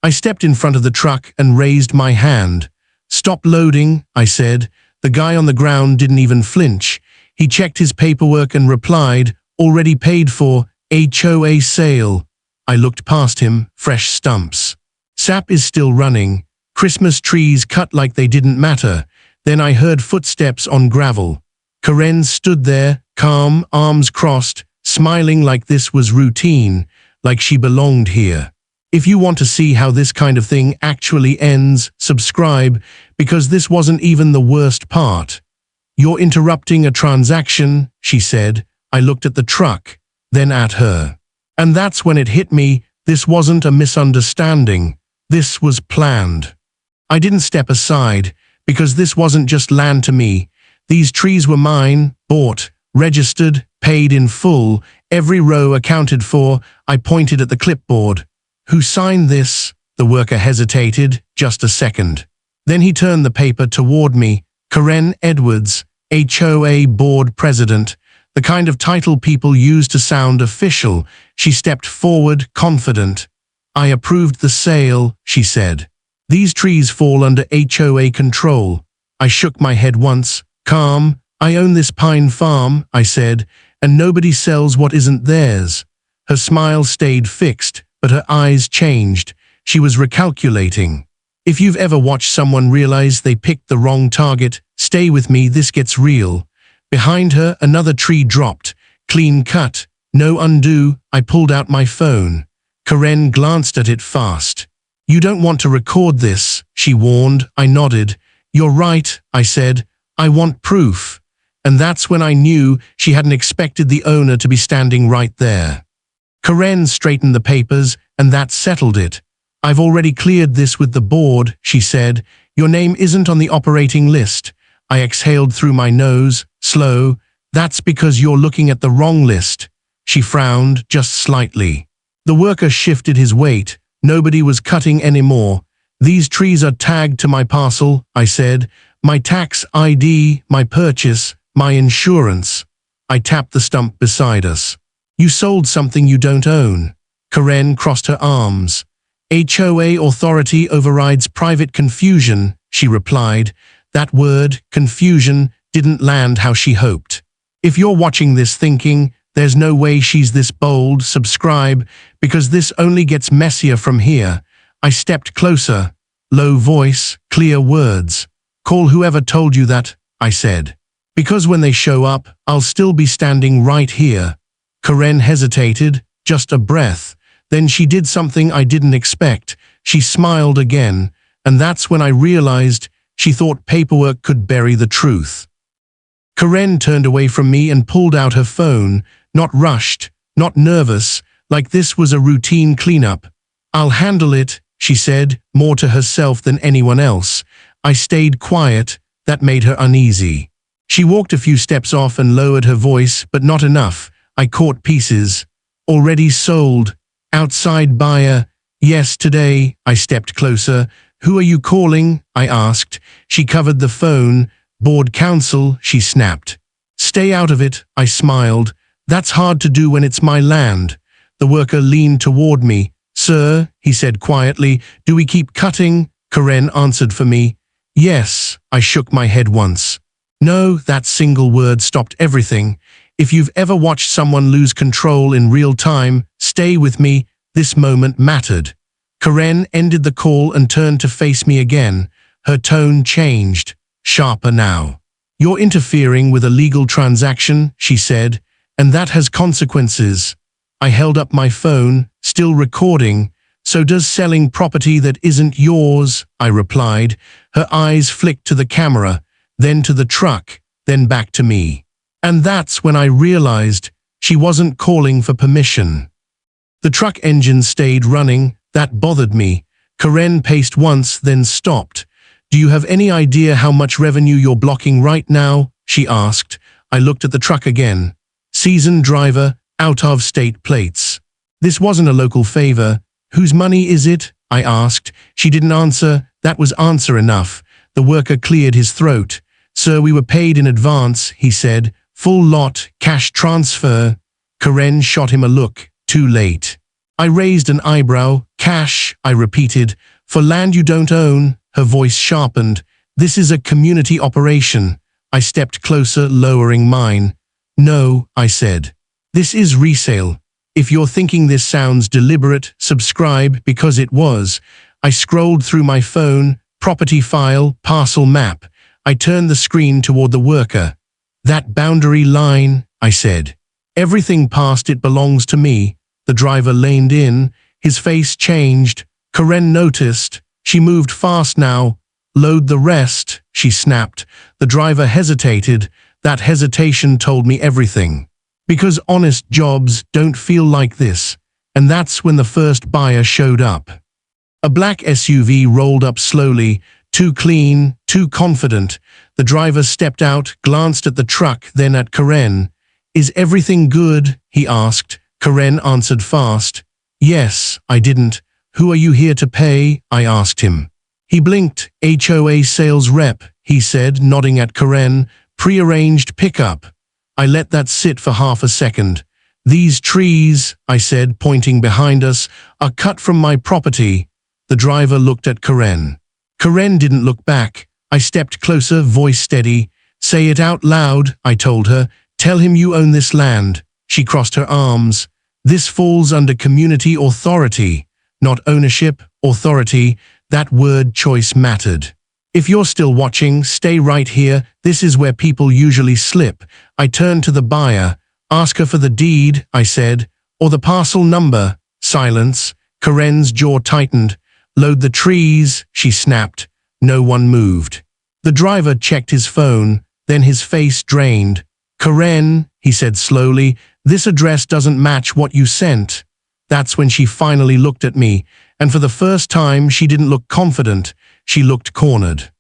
I stepped in front of the truck and raised my hand. "Stop loading," I said. The guy on the ground didn't even flinch. He checked his paperwork and replied, "Already paid for, HOA sale." I looked past him, fresh stumps. SAP is still running. Christmas trees cut like they didn't matter. Then I heard footsteps on gravel. Karen stood there, calm, arms crossed, smiling like this was routine, like she belonged here. If you want to see how this kind of thing actually ends, subscribe, because this wasn't even the worst part. "You're interrupting a transaction," she said. I looked at the truck, then at her. And that's when it hit me, this wasn't a misunderstanding. This was planned. I didn't step aside, because this wasn't just land to me. These trees were mine, bought, registered, paid in full, every row accounted for. I pointed at the clipboard. "Who signed this?" The worker hesitated, just a second. Then he turned the paper toward me. "Karen Edwards, HOA Board President." The kind of title people use to sound official. She stepped forward, confident. "I approved the sale," she said. "These trees fall under HOA control." I shook my head once, calm. "I own this pine farm," I said, "and nobody sells what isn't theirs." Her smile stayed fixed, but her eyes changed. She was recalculating. If you've ever watched someone realize they picked the wrong target, stay with me, this gets real. Behind her, another tree dropped. Clean cut. No undo. I pulled out my phone. Karen glanced at it fast. "You don't want to record this," she warned. I nodded. "You're right," I said. "I want proof." And that's when I knew she hadn't expected the owner to be standing right there. Karen straightened the papers, and that settled it. "I've already cleared this with the board," she said. "Your name isn't on the operating list." I exhaled through my nose, slow. "That's because you're looking at the wrong list." She frowned, just slightly. The worker shifted his weight. Nobody was cutting anymore. "These trees are tagged to my parcel," I said. "My tax ID, my purchase, my insurance." I tapped the stump beside us. "You sold something you don't own." Karen crossed her arms. "HOA authority overrides private confusion," she replied. That word, confusion, didn't land how she hoped. If you're watching this thinking, "There's no way she's this bold," subscribe, because this only gets messier from here. I stepped closer. Low voice, clear words. "Call whoever told you that," I said. "Because when they show up, I'll still be standing right here." Karen hesitated, just a breath. Then she did something I didn't expect. She smiled again, and that's when I realized she thought paperwork could bury the truth. Karen turned away from me and pulled out her phone, not rushed, not nervous, like this was a routine cleanup. "I'll handle it," she said, more to herself than anyone else. I stayed quiet. That made her uneasy. She walked a few steps off and lowered her voice, but not enough. I caught pieces. "Already sold. Outside buyer. Yes, today." I stepped closer. "Who are you calling?" I asked. She covered the phone. "Board counsel," she snapped. "Stay out of it," I smiled. "That's hard to do when it's my land." The worker leaned toward me. "Sir," he said quietly, "do we keep cutting?" Karen answered for me. "Yes." I shook my head once. No, that single word stopped everything. If you've ever watched someone lose control in real time, stay with me. This moment mattered. Karen ended the call and turned to face me again. Her tone changed, sharper now. "You're interfering with a legal transaction," she said, "and that has consequences." I held up my phone, still recording. "So does selling property that isn't yours," I replied. Her eyes flicked to the camera, then to the truck, then back to me. And that's when I realized she wasn't calling for permission. The truck engine stayed running. That bothered me. Karen paced once, then stopped. "Do you have any idea how much revenue you're blocking right now?" she asked. I looked at the truck again. Seasoned driver, out-of-state plates. This wasn't a local favor. "Whose money is it?" I asked. She didn't answer. That was answer enough. The worker cleared his throat. "Sir, we were paid in advance," he said. "Full lot, cash transfer." Karen shot him a look. Too late. I raised an eyebrow. Cash, I repeated. For land you don't own. Her voice sharpened. This is a community operation. I stepped closer, lowering mine. No, I said. This is resale. If you're thinking this sounds deliberate, subscribe, because it was. I scrolled through my phone, property file, parcel map. I turned the screen toward the worker. That boundary line, I said. Everything past it belongs to me. The driver leaned in. His face changed. Karen noticed. She moved fast now. Load the rest, she snapped. The driver hesitated. That hesitation told me everything. Because honest jobs don't feel like this. And that's when the first buyer showed up. A black SUV rolled up slowly, too clean, too confident. The driver stepped out, glanced at the truck, then at Karen. Is everything good? He asked. Karen answered fast. Yes, I didn't. Who are you here to pay? I asked him. He blinked. HOA sales rep, he said, nodding at Karen. Prearranged pickup. I let that sit for half a second. These trees, I said, pointing behind us, are cut from my property. The driver looked at Karen. Karen didn't look back. I stepped closer, voice steady. Say it out loud, I told her. Tell him you own this land. She crossed her arms. This falls under community authority, not ownership, authority. That word choice mattered. If you're still watching, stay right here. This is where people usually slip. I turned to the buyer. Ask her for the deed, I said, or the parcel number. Silence. Karen's jaw tightened. Load the trees, she snapped. No one moved. The driver checked his phone, then his face drained. Karen, he said slowly, this address doesn't match what you sent. That's when she finally looked at me, and for the first time she didn't look confident, she looked cornered.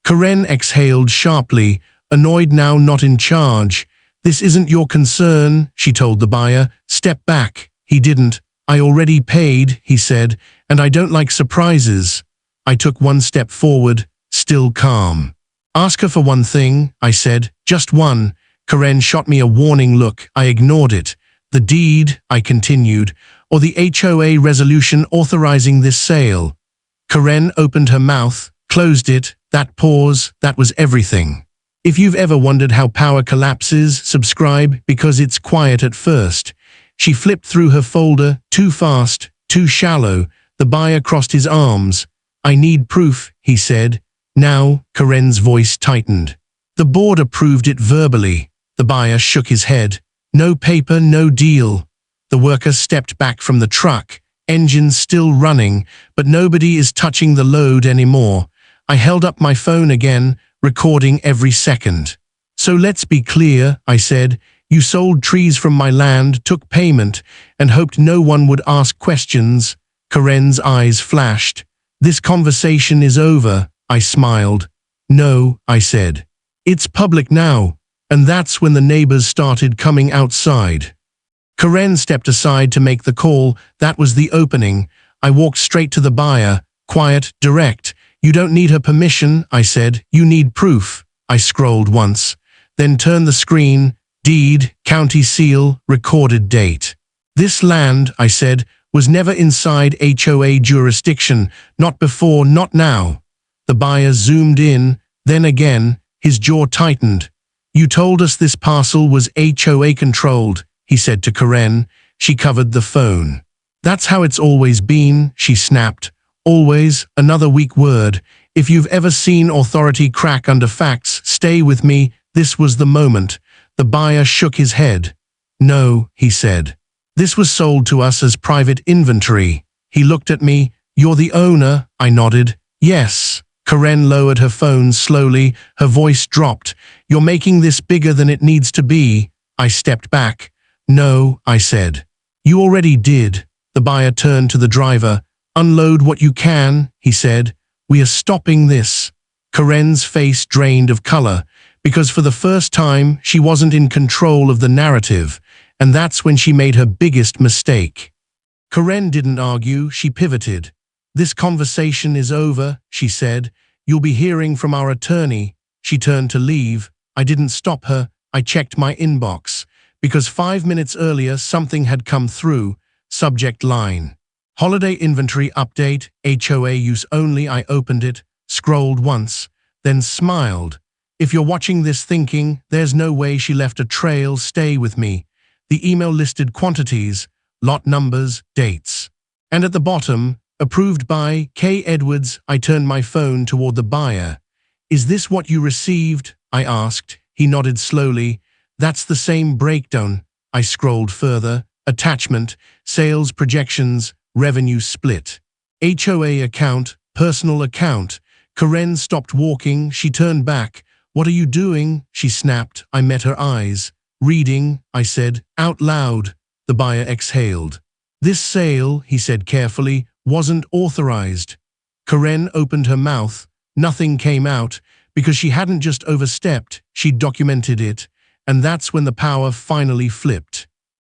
Karen exhaled sharply, annoyed now, not in charge. This isn't your concern, she told the buyer. Step back. He didn't. I already paid, he said, and I don't like surprises. I took one step forward, still calm. Ask her for one thing, I said, just one. Karen shot me a warning look. I ignored it. The deed, I continued, or the HOA resolution authorizing this sale. Karen opened her mouth, closed it. That pause, that was everything. If you've ever wondered how power collapses, subscribe, because it's quiet at first. She flipped through her folder, too fast, too shallow. The buyer crossed his arms. I need proof, he said. Now, Karen's voice tightened. The board approved it verbally. The buyer shook his head. No paper, no deal. The worker stepped back from the truck, engine still running, but nobody is touching the load anymore. I held up my phone again, recording every second. So let's be clear, I said. You sold trees from my land, took payment, and hoped no one would ask questions. Karen's eyes flashed. This conversation is over, I smiled. No, I said. It's public now. And that's when the neighbors started coming outside. Karen stepped aside to make the call. That was the opening. I walked straight to the buyer, quiet, direct. You don't need her permission, I said. You need proof. I scrolled once, then turned the screen. Deed, county seal, recorded date. This land, I said, was never inside HOA jurisdiction. Not before, not now. The buyer zoomed in, then again, his jaw tightened. You told us this parcel was HOA controlled, he said to Karen. She covered the phone. That's how it's always been, she snapped. Always, another weak word. If you've ever seen authority crack under facts, stay with me. This was the moment. The buyer shook his head. No, he said. This was sold to us as private inventory. He looked at me. You're the owner, I nodded. Yes. Karen lowered her phone slowly. Her voice dropped. You're making this bigger than it needs to be. I stepped back. No, I said. You already did. The buyer turned to the driver. Unload what you can, he said. We are stopping this. Karen's face drained of color, because for the first time she wasn't in control of the narrative, and that's when she made her biggest mistake. Karen didn't argue, she pivoted. This conversation is over, she said. You'll be hearing from our attorney. She turned to leave. I didn't stop her. I checked my inbox, because 5 minutes earlier something had come through. subject line. Holiday inventory update, HOA use only. I opened it, scrolled once, then smiled. If you're watching this thinking, there's no way she left a trail, stay with me. The email listed quantities, lot numbers, dates. And at the bottom, approved by K. Edwards. I turned my phone toward the buyer. Is this what you received? I asked. He nodded slowly. That's the same breakdown. I scrolled further. Attachment, sales projections, revenue split. HOA account, personal account. Karen stopped walking. She turned back. What are you doing? She snapped. I met her eyes. Reading, I said, out loud. The buyer exhaled. This sale, he said carefully, wasn't authorized. Karen opened her mouth. Nothing came out, because she hadn't just overstepped, she'd documented it, and that's when the power finally flipped.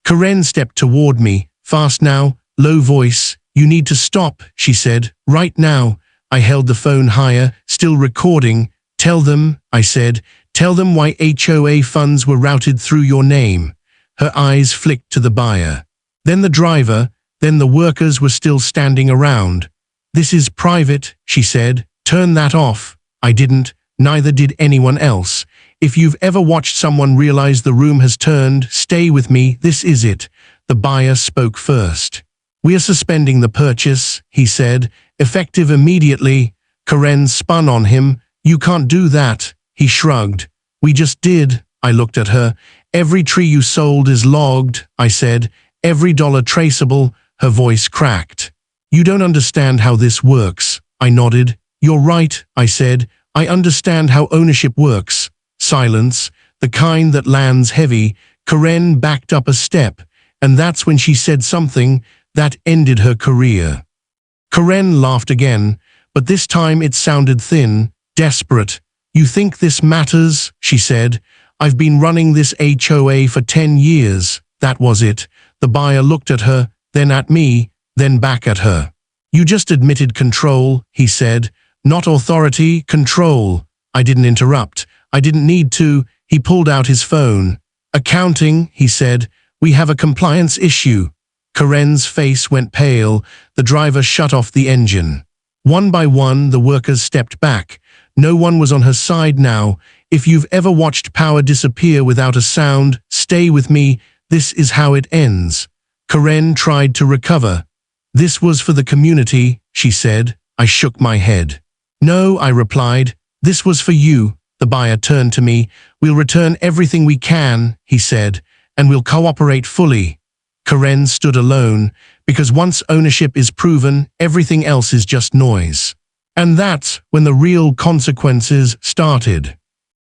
Karen stepped toward me. Fast now, low voice. You need to stop, she said, right now. I held the phone higher, still recording. Tell them, I said, tell them why HOA funds were routed through your name. Her eyes flicked to the buyer. Then the driver, then the workers were still standing around. This is private, she said. Turn that off. I didn't, neither did anyone else. If you've ever watched someone realize the room has turned, stay with me, this is it. The buyer spoke first. We are suspending the purchase, he said, effective immediately. Karen spun on him. You can't do that. He shrugged. We just did. I looked at her. Every tree you sold is logged, I said. Every dollar traceable. Her voice cracked. You don't understand how this works. I nodded. You're right, I said. I understand how ownership works. Silence, the kind that lands heavy. Karen backed up a step, and that's when she said something that ended her career. Karen laughed again, but this time it sounded thin, desperate. You think this matters? She said. I've been running this HOA for 10 years. That was it. The buyer looked at her, then at me, then back at her. You just admitted control, he said. Not authority, control. I didn't interrupt. I didn't need to. He pulled out his phone. Accounting, he said. We have a compliance issue. Karen's face went pale. The driver shut off the engine. One by one, the workers stepped back. No one was on her side now. If you've ever watched power disappear without a sound, stay with me. This is how it ends. Karen tried to recover. This was for the community, she said. I shook my head. No, I replied. This was for you. The buyer turned to me. We'll return everything we can, he said, and we'll cooperate fully. Karen stood alone, because once ownership is proven, everything else is just noise. And that's when the real consequences started.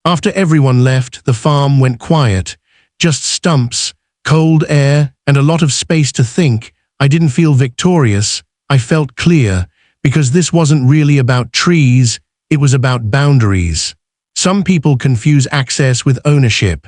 After everyone left, the farm went quiet. Just stumps, cold air, and a lot of space to think. I didn't feel victorious. I felt clear, because this wasn't really about trees, it was about boundaries. Some people confuse access with ownership.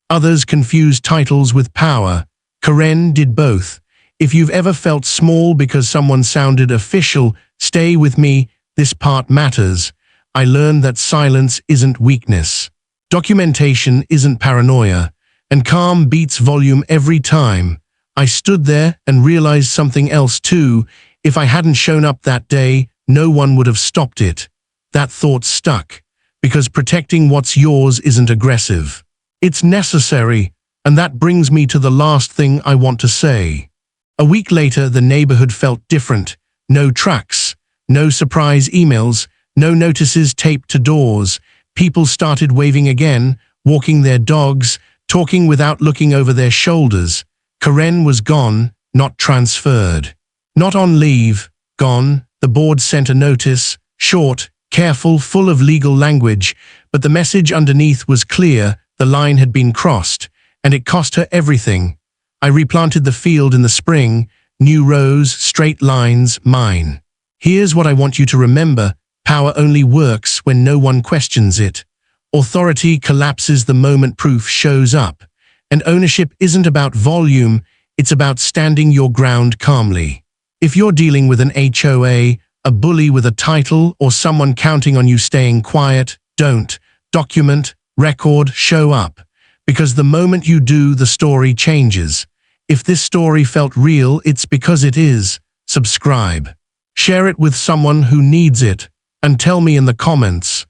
Others confuse titles with power. Karen did both. If you've ever felt small because someone sounded official, stay with me, this part matters. I learned that silence isn't weakness. Documentation isn't paranoia. And calm beats volume every time. I stood there and realized something else too. If I hadn't shown up that day, no one would have stopped it. That thought stuck. Because protecting what's yours isn't aggressive. It's necessary. And that brings me to the last thing I want to say. A week later, the neighborhood felt different. No trucks, no surprise emails, no notices taped to doors. People started waving again, walking their dogs, talking without looking over their shoulders. Karen was gone, not transferred. Not on leave, gone. The board sent a notice, short, careful, full of legal language, but the message underneath was clear. The line had been crossed, and it cost her everything. I replanted the field in the spring, new rows, straight lines, mine. Here's what I want you to remember. Power only works when no one questions it. Authority collapses the moment proof shows up. And ownership isn't about volume, it's about standing your ground calmly. If you're dealing with an HOA, a bully with a title, or someone counting on you staying quiet, don't. Document, record, show up. Because the moment you do, the story changes. If this story felt real, it's because it is. Subscribe. Share it with someone who needs it, and tell me in the comments,